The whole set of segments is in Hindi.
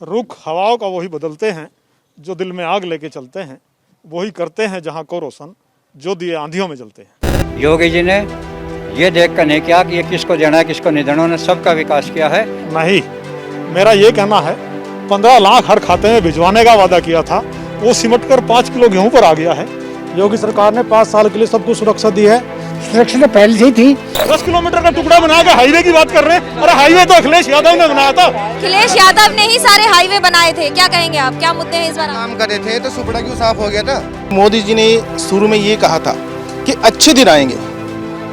रुख हवाओं का वही बदलते हैं, जो दिल में आग लेके चलते हैं। वही करते हैं जहाँ को रोशन, जो दिए आंधियों में जलते हैं। योगी जी ने ये देखकर नहीं किया कि ये किसको देना है किसको नहीं देना, उन्होंने सबका विकास किया है। नहीं, मेरा ये कहना है 15 लाख हर खाते में भिजवाने का वादा किया था, वो सिमट कर 5 किलो गेहूं पर आ गया है। योगी सरकार ने 5 साल के लिए सबको सुरक्षा दी है। सुरक्षा तो पहले से ही थी। 10 किलोमीटर का टुकड़ा बनाया के हाईवे की बात कर रहे हैं। अरे हाईवे तो अखिलेश यादव ने बनाया था। अखिलेश यादव ने ही सारे हाईवे बनाए थे। क्या कहेंगे आप, क्या मुद्दे हैं इस बार? काम कर रहे थे तो सुपड़ा क्यों साफ हो गया था? मोदी जी ने शुरू में ये कहा था कि अच्छे दिन आएंगे,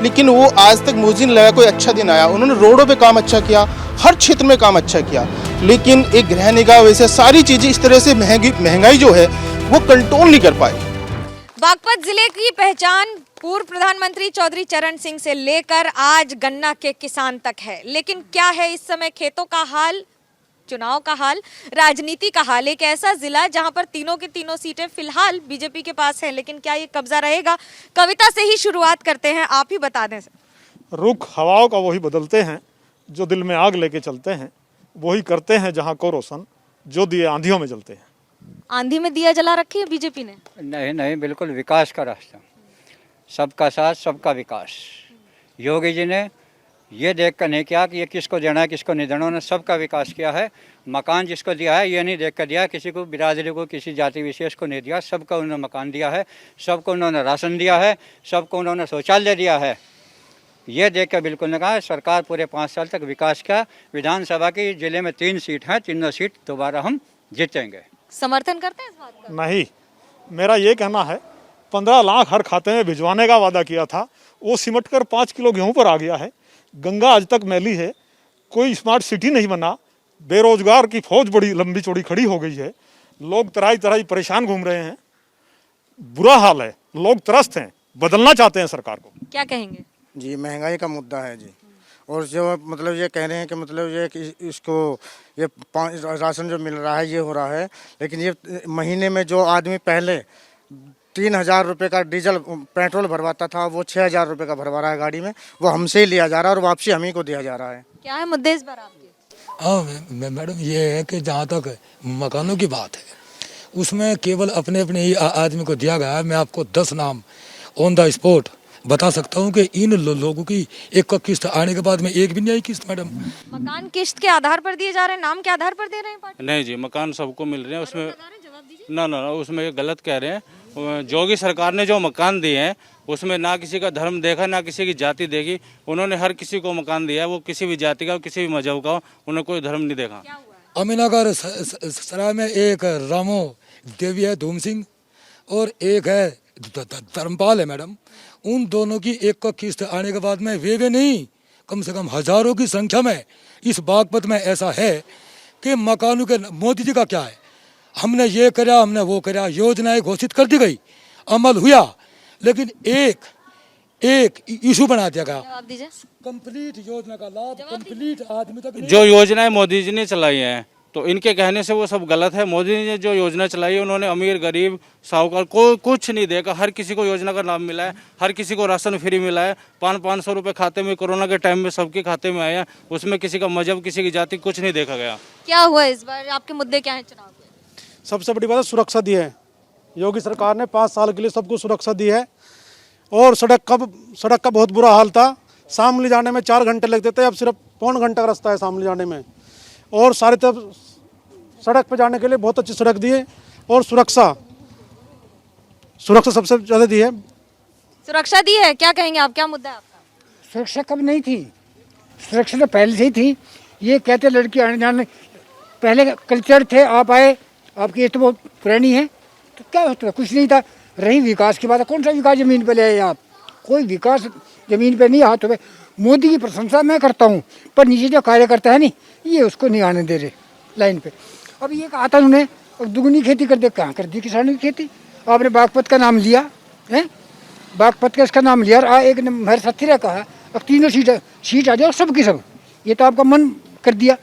लेकिन वो आज तक मुझे नहीं लगा कोई अच्छा दिन आया। उन्होंने रोडों पे काम अच्छा किया, हर क्षेत्र में काम अच्छा किया, लेकिन एक गृह निगह वैसे सारी चीजें इस तरह से महंगाई जो है वो कंट्रोल नहीं कर पाई। बागपत जिले की पहचान पूर्व प्रधानमंत्री चौधरी चरण सिंह से लेकर आज गन्ना के किसान तक है, लेकिन क्या है इस समय खेतों का हाल, चुनाव का हाल, राजनीति का हाल? एक ऐसा जिला जहां पर तीनों की तीनों सीटें फिलहाल बीजेपी के पास हैं, लेकिन क्या ये कब्जा रहेगा? कविता से ही शुरुआत करते हैं, आप ही बता दें। रुख हवाओं का वही बदलते हैं, जो दिल में आग लेके चलते हैं। वही करते हैं जहाँ को रोशन, जो दिए आंधियों में जलते हैं। आंधी में दिया जला रखी है बीजेपी ने? नहीं, बिल्कुल विकास का रास्ता, सबका साथ सबका विकास। योगी जी ने ये देख कर नहीं किया कि ये किसको देना है किसको नहीं देना, उन्होंने सबका विकास किया है। मकान जिसको दिया है ये नहीं देख कर दिया, किसी को बिरादरी को किसी जाति विशेष को नहीं दिया, सबको उन्होंने मकान दिया है, सबको उन्होंने राशन दिया है, सबको उन्होंने शौचालय दिया है। ये देख कर बिल्कुल ने कहा सरकार पूरे 5 साल तक विकास किया। विधानसभा की जिले में 3 सीट हैं, तीनों सीट दोबारा हम जीतेंगे। समर्थन करते हैं इस बात का? नहीं, मेरा ये कहना है 15 लाख हर खाते में भिजवाने का वादा किया था, वो सिमट कर 5 किलो गेहूं पर आ गया है। गंगा आज तक मैली है, कोई स्मार्ट सिटी नहीं बना, बेरोजगार की फौज बड़ी लंबी चौड़ी खड़ी हो गई है, लोग तराई तराई परेशान घूम रहे हैं, बुरा हाल है, लोग त्रस्त हैं, बदलना चाहते हैं सरकार को। क्या कहेंगे जी? महंगाई का मुद्दा है जी। और जो मतलब ये कह रहे हैं कि मतलब ये कि इसको ये राशन जो मिल रहा है ये हो रहा है, लेकिन ये महीने में जो आदमी पहले 3,000 रुपये का डीजल पेट्रोल भरवाता था, वो 6,000 रुपये का भरवा रहा है गाड़ी में, वो हमसे ही लिया जा रहा है और वापसी हम ही को दिया जा रहा है। क्या है मुद्दे इस बार आपके? हाँ मैडम, ये है कि जहाँ तक मकानों की बात है उसमें केवल अपने अपने ही आदमी को दिया गया है। मैं आपको 10 नाम ऑन द स्पॉट बता सकता हूँ कि इन लोगों की एक किस्त आने के बाद में एक भी नहीं आई किस्त। मैडम, मकान किस्त के आधार पर दिए जा रहे हैं, नाम के आधार पर दे रहे हैं पार्टी? नहीं जी, मकान सबको मिल रहे हैं। उसमें ना उसमें गलत कह रहे हैं। योगी सरकार ने जो मकान दिए हैं उसमें ना किसी का धर्म देखा ना किसी की जाति देखी, उन्होंने हर किसी को मकान दिया है, वो किसी भी जाति का किसी भी मजहब का, उन्होंने कोई धर्म नहीं देखा। अमीनागर सराय में एक रामो देवी है धूम सिंह और एक है धर्मपाल है मैडम। उन दोनों की एक का किस्त आने के बाद में वे नहीं कम से कम हजारों की संख्या में इस बागपत में ऐसा है कि मकानों के मोदी जी का क्या है, हमने ये करा हमने वो करा, योजनाएं घोषित कर दी गई, अमल हुआ, लेकिन एक इशू बना दिया गया। कंप्लीट योजना का लाभ कंप्लीट आदमी तक। जो योजनाएं मोदी जी ने चलाई हैं तो इनके कहने से वो सब गलत है। मोदी जी ने जो योजना चलाई है उन्होंने अमीर गरीब साहूकार को कुछ नहीं देखा, हर किसी को योजना का लाभ मिला है, हर किसी को राशन फ्री मिला है। 500 रुपये खाते में कोरोना के टाइम में सबके खाते में आया, उसमें किसी का मजहब किसी की जाति कुछ नहीं देखा गया। क्या हुआ इस बार, आपके मुद्दे क्या है चुनाव के? सबसे बड़ी बात है सुरक्षा दी है। योगी सरकार ने 5 साल के लिए सबको सुरक्षा दी है। और सड़क का बहुत बुरा हाल था, शामली जाने में 4 घंटे लगते थे, अब सिर्फ पौन घंटा का रास्ता है शामली जाने में। और सारे तरफ सड़क पर जाने के लिए बहुत अच्छी सड़क दी है। और सुरक्षा सबसे ज़्यादा दी है। सुरक्षा दी है, क्या कहेंगे आप, क्या मुद्दा है आपका? सुरक्षा कब नहीं थी, सुरक्षा तो पहले से ही थी। ये कहते लड़की आने जाने पहले कल्चर थे, आप आए, आपकी एज तो बहुत पुरानी है, तो क्या होता है, कुछ नहीं था। रही विकास की बात है, कौन सा विकास ज़मीन पे ले आए आप? कोई विकास ज़मीन पे नहीं हाथ पे। मोदी की प्रशंसा मैं करता हूँ, पर नीचे जो कार्यकर्ता है नहीं, ये उसको नहीं आने दे रहे लाइन पे। अब ये कहा था उन्होंने अब दुगनी खेती कर दे, कहाँ कर दी किसानों की खेती? आपने बागपत का नाम लिया है, बागपत का इसका नाम लिया और एक मेरे साथी ने कहा अब तीनों सीट आ जाओ सब की सब, ये तो आपका मन कर दिया।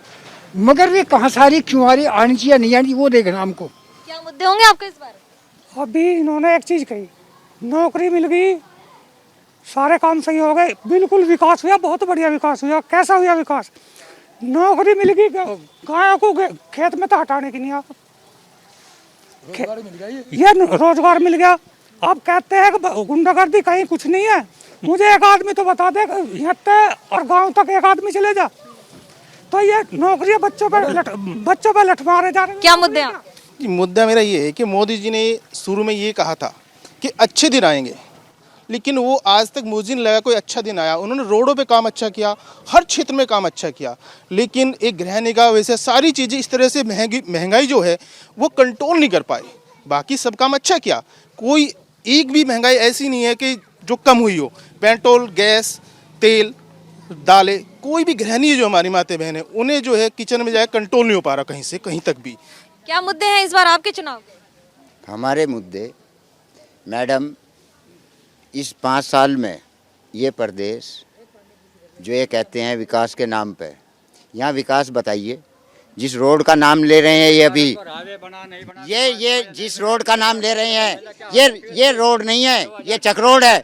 मगर वे कहाँ सारी क्यों आ रही, आनी चाहिए नहीं आनी वो देखना हमको। क्या मुद्दे होंगे आपके इस बार? अभी इन्होंने एक चीज़ कही, नौकरी मिल गई, सारे काम सही हो गए, बिल्कुल विकास हुआ, बहुत बढ़िया विकास हुआ। कैसा हुआ विकास? नौकरी मिल गई गायों को खेत में तो हटाने की नहीं आप रोजगार मिल गया ये रोजगार मिल गया। अब कहते हैं कि गुंडागर्दी कहीं कुछ नहीं है। मुझे एक आदमी तो बता दे यहाँ तक और गांव तक एक आदमी चले जा तो ये नौकरियां बच्चों पर लठ मारे जा रहे हैं। क्या मुद्दे हैं? कि मुद्दा मेरा ये है कि मोदी जी ने शुरू में ये कहा था कि अच्छे दिन आएंगे, लेकिन वो आज तक मुझे नहीं लगा कोई अच्छा दिन आया। उन्होंने रोडों पे काम अच्छा किया, हर क्षेत्र में काम अच्छा किया, लेकिन एक गृह निकाय वैसे सारी चीज़ें इस तरह से महंगाई जो है वो कंट्रोल नहीं कर पाए। बाकी सब काम अच्छा किया, कोई एक भी महंगाई ऐसी नहीं है कि जो कम हुई हो। पेट्रोल, गैस, तेल, दालें, कोई भी गृहिणी जो हमारी माते बहन है उन्हें जो है किचन में जाए कंट्रोल नहीं हो पा रहा कहीं से कहीं तक भी। क्या मुद्दे हैं इस बार आपके चुनाव? हमारे मुद्दे मैडम, इस 5 साल में ये प्रदेश जो ये कहते हैं विकास के नाम पे, यहाँ विकास बताइए। जिस रोड का नाम ले रहे हैं ये अभी ये जिस रोड का नाम ले रहे हैं ये रोड नहीं है, ये चक्रोड है।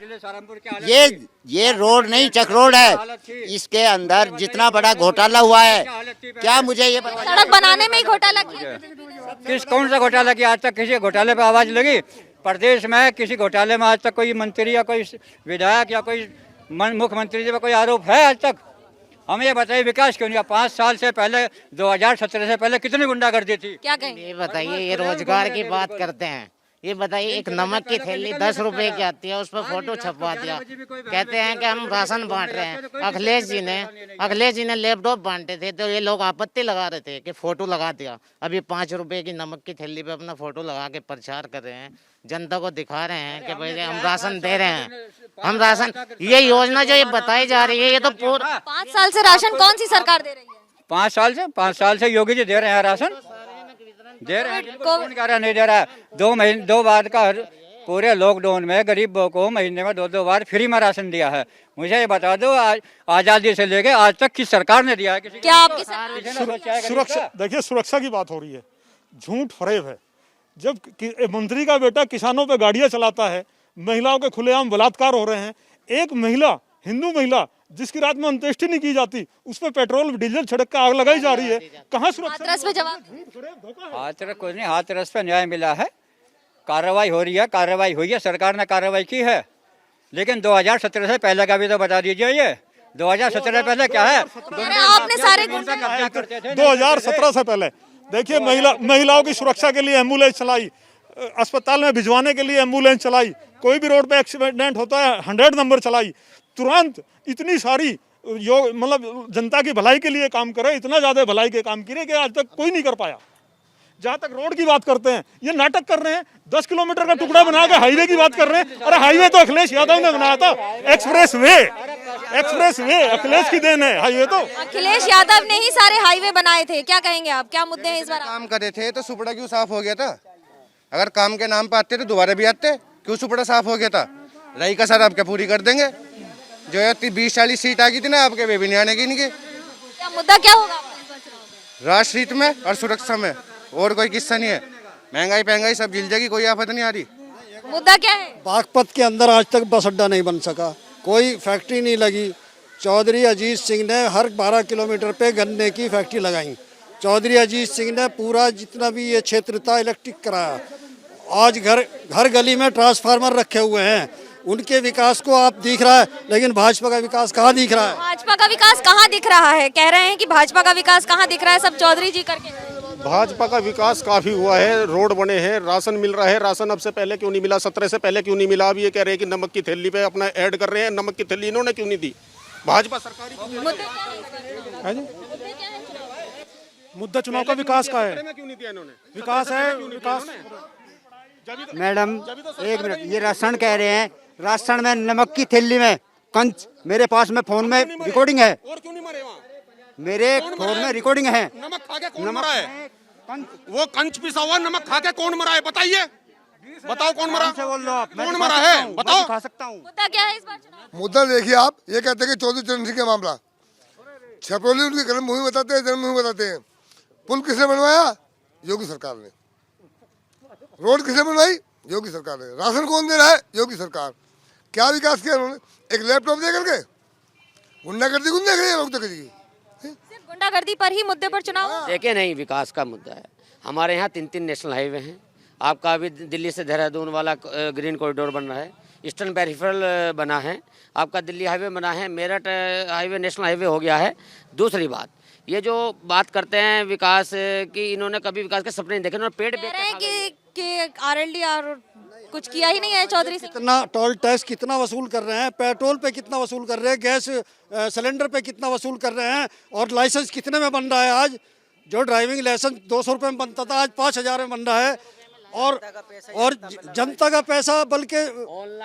ये रोड नहीं चक्रोड है। इसके अंदर जितना बड़ा घोटाला हुआ है, क्या मुझे ये पता? सड़क बनाने में ही घोटाला किया। कौन सा घोटाला किया? आज तक किसी घोटाले पे आवाज लगी? प्रदेश में किसी घोटाले में आज तक कोई मंत्री या कोई विधायक या कोई मुख्यमंत्री जी पर कोई आरोप है आज तक? हमें ये बताइए विकास क्यों नहीं? 5 साल से पहले 2017 से पहले कितनी गुंडागर्दी थी? क्या कहेंगे? ये बताइए, ये रोजगार की बात करते हैं। ये बताइए, एक नमक की थैली 10 रुपए की आती है, उस पर फोटो छपवा दिया, कहते हैं कि हम राशन बांट रहे हैं। अखिलेश जी ने लैपटॉप बांटे थे तो ये लोग आपत्ति लगा रहे थे कि फोटो लगा दिया। अभी 5 रुपए की नमक की थैली पे अपना फोटो लगा के प्रचार कर रहे हैं, जनता को दिखा रहे हैं कि भाई हम राशन दे रहे हैं, हम राशन। ये योजना जो ये बताई जा रही है ये तो पूरा 5 साल से राशन कौन सी सरकार दे रही है? 5 साल से योगी जी दे रहे हैं राशन, दे रहे हैं। कौन कह रहा है नहीं दे रहा है? 2 बार का पूरे लॉकडाउन में गरीबों को महीने में 2 बार फ्री में राशन दिया है। मुझे ये बता दो, आजादी से लेके आज तक किस सरकार ने दिया है? क्या आपकी सरकार? सुरक्षा, देखिए सुरक्षा की बात हो रही है, झूठ फरेब है। जब मंत्री का बेटा किसानों पे गाड़ियां चलाता है, महिलाओं के खुलेआम बलात्कार हो रहे हैं, एक महिला, हिंदू महिला जिसकी रात में अंत्येष्टि नहीं की जाती, उस पर पेट्रोल डीजल छिड़क कर आग लगाई जा रही है, कहाँ सुरक्षा? हाथरस पे जवाब। हाथरस कुछ नहीं, हाथरस पे न्याय मिला है, कार्रवाई हो रही है, कार्रवाई हुई है, सरकार ने कार्रवाई की है। लेकिन 2017 से पहले का भी तो बता दीजिए। ये 2017 पहले क्या है? आपने सारे गुंडा कब्जा करते थे 2017 से पहले देखिए, महिलाओं की सुरक्षा के लिए एम्बुलेंस चलाई, अस्पताल में भिजवाने के लिए एम्बुलेंस चलाई, कोई भी रोड पे एक्सीडेंट होता है 100 नंबर चलाई, तुरंत इतनी सारी मतलब जनता की भलाई के लिए काम करे, इतना ज्यादा भलाई के काम किए कि आज तक कोई नहीं कर पाया। जहाँ तक रोड की बात करते हैं, ये नाटक कर रहे हैं, 10 किलोमीटर का टुकड़ा बना के हाईवे की बात कर रहे हैं। अरे हाईवे तो अखिलेश यादव ने बनाया था, एक्सप्रेस वे अखिलेश की देन है। हाईवे तो अखिलेश यादव ने ही सारे हाईवे बनाए थे। क्या कहेंगे आप? क्या मुद्दे हैं इस बार? काम करे थे तो सुपड़ा क्यों साफ हो गया था? अगर काम के नाम पे आते तो दोबारा भी आते, क्यों सुपड़ा साफ हो गया था? रही का सर आपके पूरी कर देंगे। जो है 20-40 सीट आ गई थी ना आपके, वे भी नहीं आने की इनके। क्या मुद्दा क्या होगा आपका इस बार चुनाव? राष्ट्र हित में और सुरक्षा में, और कोई किस्सा नहीं है। महंगाई सब झिल जाएगी, कोई आफत नहीं आ रही। मुद्दा क्या है? बागपत के अंदर आज तक बस अड्डा नहीं बन सका, कोई फैक्ट्री नहीं लगी। चौधरी अजीत सिंह ने हर 12 किलोमीटर पे गन्ने की फैक्ट्री लगाई। चौधरी अजीत सिंह ने पूरा जितना भी ये क्षेत्र था इलेक्ट्रिक कराया। आज घर गली में ट्रांसफार्मर रखे हुए हैं। उनके विकास को आप दिख रहा है, लेकिन भाजपा का विकास कहाँ दिख रहा है? भाजपा का विकास कहाँ दिख रहा है? कह रहे हैं कि भाजपा का विकास कहाँ दिख रहा है, सब चौधरी जी करके। भाजपा का विकास काफी हुआ है, रोड बने हैं, राशन मिल रहा है। राशन अब से पहले क्यों नहीं मिला? 17 से पहले क्यों नहीं मिला? अब ये कह रहे हैं कि नमक की थैली पे अपना ऐड कर रहे हैं। नमक की थैली इन्होंने क्यों नहीं दी? भाजपा सरकार ही। मुद्दा चुनाव का विकास का है, क्यों नहीं दिया इन्होंने? विकास है, विकास। मैडम एक मिनट, ये राशन कह रहे हैं, राशन में नमक की थैली में कंच, मेरे पास में फोन में रिकॉर्डिंग है। और क्यों नहीं मरे वहाँ? मेरे फोन में रिकॉर्डिंग है। नमक खा के कौन मरा है? वो कंच पिसा हुआ नमक खा के कौन मरा है? बताइए, बताओ कौन मरा? बोल लो आप, कौन मरा है? बताओ। खा सकता हूँ। मुद्दा क्या है इस बार चुनाव? मुद्दा देखिए, आप ये कहते हैं कि चौधरी चरण सिंह का मामला, छपरौली उनकी जन्मभूमि बताते हैं, जन्मभूमि बताते हैं। पुल किसने बनवाया? योगी सरकार ने। रोड किसने बनवाई? योगी सरकार ने। राशन कौन दे रहा है? योगी सरकार। क्या विकास किया उन्होंने? एक लैपटॉप दे करके गुंडागर्दी कौन देख रही है? लोग तो किसी की गुंडागर्दी पर ही मुद्दे पर चुनाव। देखे नहीं, विकास का मुद्दा है। हमारे यहाँ 3 नेशनल हाईवे हैं। आपका अभी दिल्ली से देहरादून वाला ग्रीन कॉरिडोर बन रहा है, ईस्टर्न पेरिफेरल बना है, आपका दिल्ली हाईवे बना है, मेरठ हाईवे नेशनल हाईवे हो गया है। दूसरी बात, ये जो बात करते हैं विकास की, इन्होंने कभी विकास के सपने नहीं देखे। इन्होंने पेड़ कह रहे हैं कि आरएलडी और कुछ किया ही नहीं है चौधरी सिंह। कितना टोल टैक्स कितना वसूल कर रहे हैं, पेट्रोल पे कितना वसूल कर रहे हैं, गैस सिलेंडर पे कितना वसूल कर रहे हैं, और लाइसेंस कितने में बन रहा है। आज जो ड्राइविंग लाइसेंस 200 रुपये में बनता था, आज 5000 में बन रहा है। और जनता का पैसा बल्कि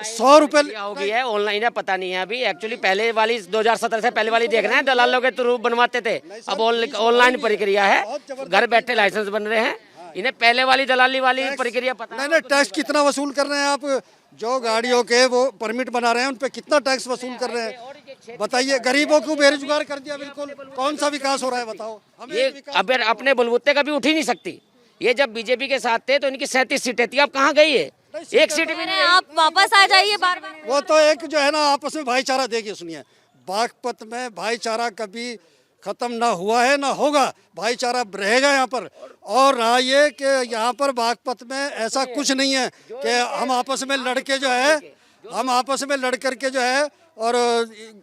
100 रुपये हो गई है। ऑनलाइन है, पता नहीं है अभी। एक्चुअली पहले वाली 2017 से पहले वाली देख रहे हैं, दलालों के थ्रू बनवाते थे, अब ऑनलाइन प्रक्रिया है, घर बैठे लाइसेंस बन रहे हैं। इन्हें पहले वाली दलाली वाली प्रक्रिया पता नहीं। टैक्स कितना वसूल कर रहे हैं आप? जो गाड़ियों के वो परमिट बना रहे हैं, उन पे कितना टैक्स वसूल कर रहे हैं, बताइए। गरीबों को बेरोजगार कर दिया, बिल्कुल। कौन सा विकास हो रहा है बताओ? ये अब अपने बलबूते कभी उठ ही नहीं सकती। ये जब बीजेपी के साथ थे तो इनकी 37 सीटें थी, अब कहाँ गई है? एक सीट भी नहीं। आप वापस आ जाइए बार। वो तो एक जो है ना आपस में भाईचारा, देखिए सुनिए, बागपत में भाईचारा कभी खत्म ना हुआ है ना होगा, भाईचारा रहेगा यहाँ पर। और रहा ये कि यहाँ पर बागपत में ऐसा कुछ नहीं है कि हम आपस में लड़के जो है, हम आपस में लड़ करके जो है और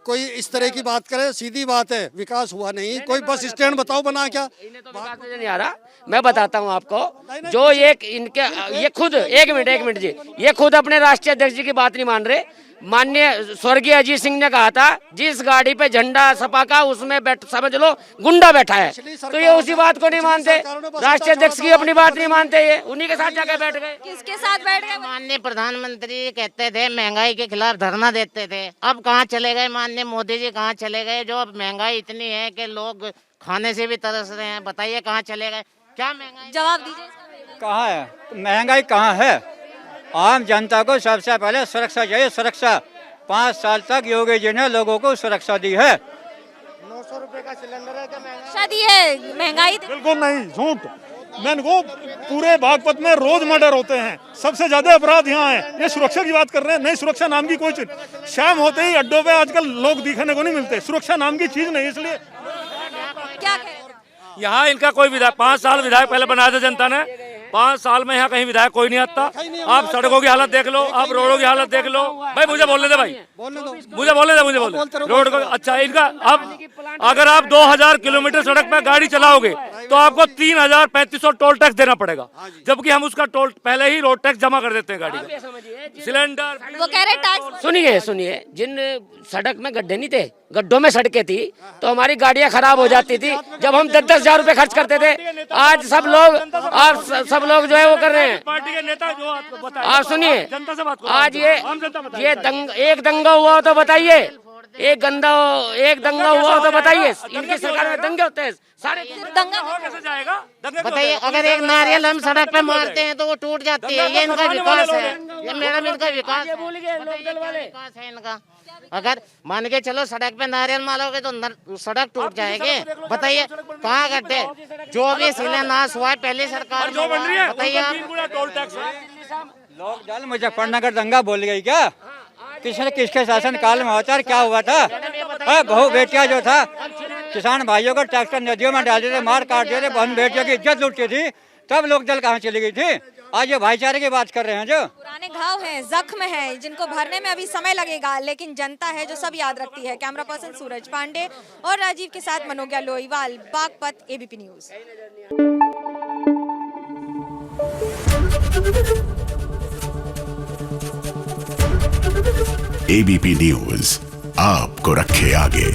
कोई इस तरह की बात करे। सीधी बात है, विकास हुआ नहीं। कोई बस स्टैंड बताओ बना क्या? विकास नहीं आ रहा। मैं बताता हूँ आपको, जो ये खुद एक मिनट जी, ये खुद अपने राष्ट्रीय अध्यक्ष जी की बात नहीं मान रहे। माननीय स्वर्गीय अजीत सिंह ने कहा था, जिस गाड़ी पे झंडा सपा का, उसमें समझ लो गुंडा बैठा है। तो ये उसी बात को नहीं मानते, राष्ट्रीय अध्यक्ष की अपनी बात नहीं मानते, ये उन्हीं के साथ जाकर बैठ गए। किसके साथ बैठ गए? माननीय प्रधानमंत्री कहते थे महंगाई के खिलाफ धरना देते थे, अब कहाँ चले गए? माननीय मोदी जी कहाँ चले गए? जो अब महंगाई इतनी है कि लोग खाने से भी तरस रहे हैं, बताइए कहाँ चले गए? क्या महंगाई? जवाब दीजिए। कहाँ है महंगाई? कहाँ है? आम जनता को सबसे पहले सुरक्षा चाहिए, सुरक्षा। 5 साल तक योगी जी ने लोगों को सुरक्षा दी है। 900 रुपए का सिलेंडर है क्या? शादी है, महंगाई बिल्कुल नहीं, झूठ। मैंने को पूरे बागपत में रोज मर्डर होते हैं, सबसे ज्यादा अपराध यहाँ है। ये सुरक्षा की बात कर रहे हैं? नहीं, सुरक्षा नाम की कोई चीज। शाम होते ही अड्डों पे आजकल लोग दिखने को नहीं मिलते, सुरक्षा नाम की चीज नहीं। इसलिए क्या कह रहे हैं? यहाँ इनका कोई विधायक 5 साल विधायक पहले बनाया था जनता ने, 5 साल में यहाँ कहीं विधायक कोई नहीं आता। आप सड़कों की हालत देख लो, आप रोडों की हालत देख लो। भाई मुझे बोलने दे, भाई मुझे बोलने दे। रोड को अच्छा इनका, अब अगर आप 2000 किलोमीटर सड़क पर गाड़ी चलाओगे तो आपको 3300 टोल टैक्स देना पड़ेगा, जबकि हम उसका टोल पहले ही रोड टैक्स जमा कर देते हैं गाड़ी का। सिलेंडर वो कह रहे टैक्स। सुनिए, जिन सड़क में गड्ढे नहीं थे, गड्ढों में सड़कें थी, तो हमारी गाड़ियां खराब हो जाती थी, जब हम 10-10 रुपए खर्च करते थे। आज सब लोग जो है वो कर रहे हैं। पार्टी के नेता जो आप सुनिए, जनता से बात करो। आज एक दंगा हुआ तो बताइए, एक दंगा हुआ तो बताइए। इनकी सरकार में दंगे होते हैं सारे। दंगा कैसे जाएगा? बताइए, अगर एक नारियल हम सड़क पे मारते हैं तो वो टूट जाती है। ये इनका विकास है, ये मैडम इनका विकास है इनका। अगर मान के चलो सड़क पे नारियल मारोगे तो सड़क टूट जाएगी। बताइए कहाँ गड्ढे? जो भी शिलान्यास हुआ है पहले सरकार जो बन रही है, बताइए। टोल टैक्स लोग दल मुजफ्फरनगर दंगा बोल गई क्या? किसके शासन काल में होता क्या हुआ था? बहु बेटिया जो था, किसान भाइयों को ट्रैक्टर नदियों में डाल देते, मार काट देते, बहन बेटियों की इज्जत लूटती थी, तब लोग दल कहाँ चली गई थी? आज ये भाईचारे की बात कर रहे हैं। जो पुराने घाव हैं, जख्म हैं, जिनको भरने में अभी समय लगेगा, लेकिन जनता है जो सब याद रखती है। कैमरा पर्सन सूरज पांडे और राजीव के साथ Manogya Loiwal, Baghpat, ABP news. ABP news आपको रखे आगे।